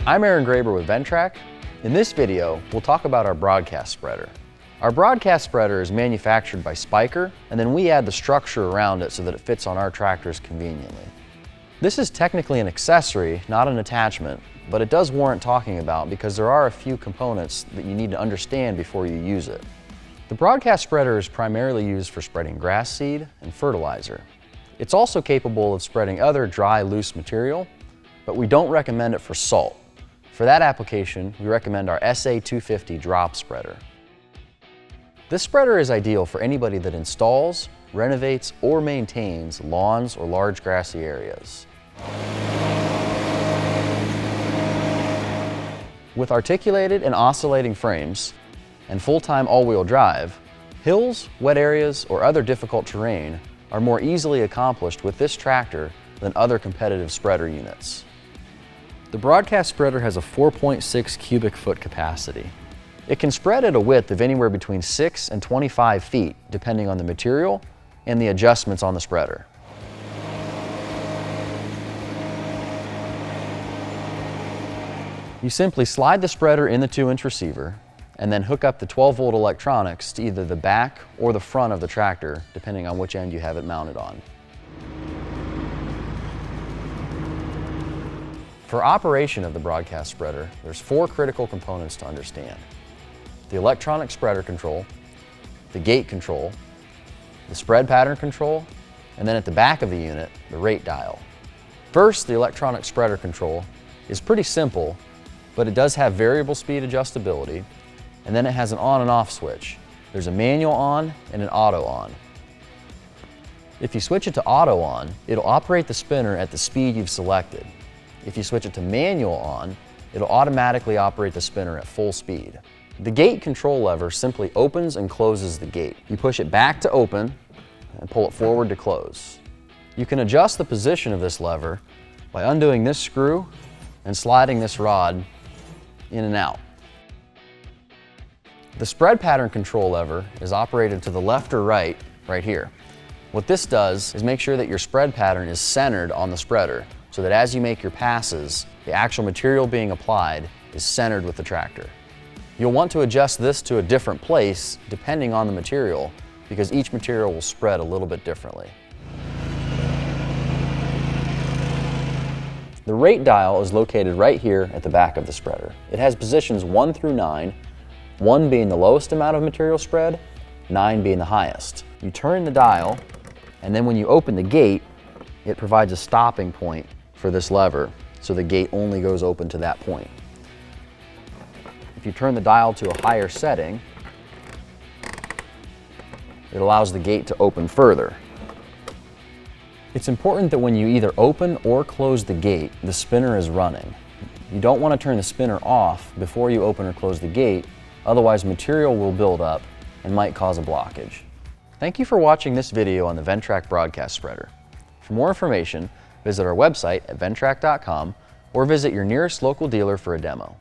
I'm Aaron Graber with Ventrac. In this video, we'll talk about our broadcast spreader. Our broadcast spreader is manufactured by Spiker, and then we add the structure around it so that it fits on our tractors conveniently. This is technically an accessory, not an attachment, but it does warrant talking about because there are a few components that you need to understand before you use it. The broadcast spreader is primarily used for spreading grass seed and fertilizer. It's also capable of spreading other dry, loose material, but we don't recommend it for salt. For that application, we recommend our ES220 drop spreader. This spreader is ideal for anybody that installs, renovates, or maintains lawns or large grassy areas. With articulated and oscillating frames and full-time all-wheel drive, hills, wet areas, or other difficult terrain are more easily accomplished with this tractor than other competitive spreader units. The broadcast spreader has a 4.6 cubic foot capacity. It can spread at a width of anywhere between 6 and 25 feet, depending on the material and the adjustments on the spreader. You simply slide the spreader in the 2-inch receiver and then hook up the 12-volt electronics to either the back or the front of the tractor, depending on which end you have it mounted on. For operation of the broadcast spreader, there's 4 critical components to understand: the electronic spreader control, the gate control, the spread pattern control, and then at the back of the unit, the rate dial. First, the electronic spreader control is pretty simple, but it does have variable speed adjustability, and then it has an on and off switch. There's a manual on and an auto on. If you switch it to auto on, it'll operate the spinner at the speed you've selected. If you switch it to manual on, it'll automatically operate the spinner at full speed. The gate control lever simply opens and closes the gate. You push it back to open and pull it forward to close. You can adjust the position of this lever by undoing this screw and sliding this rod in and out. The spread pattern control lever is operated to the left or right here. What this does is make sure that your spread pattern is centered on the spreader, so that as you make your passes, the actual material being applied is centered with the tractor. You'll want to adjust this to a different place depending on the material, because each material will spread a little bit differently. The rate dial is located right here at the back of the spreader. It has positions 1 through 9, 1 being the lowest amount of material spread, 9 being the highest. You turn the dial, and then when you open the gate, it provides a stopping point for this lever, so the gate only goes open to that point. If you turn the dial to a higher setting, it allows the gate to open further. It's important that when you either open or close the gate, the spinner is running. You don't want to turn the spinner off before you open or close the gate, otherwise material will build up and might cause a blockage. Thank you for watching this video on the Ventrac broadcast spreader. For more information, visit our website at ventrac.com or visit your nearest local dealer for a demo.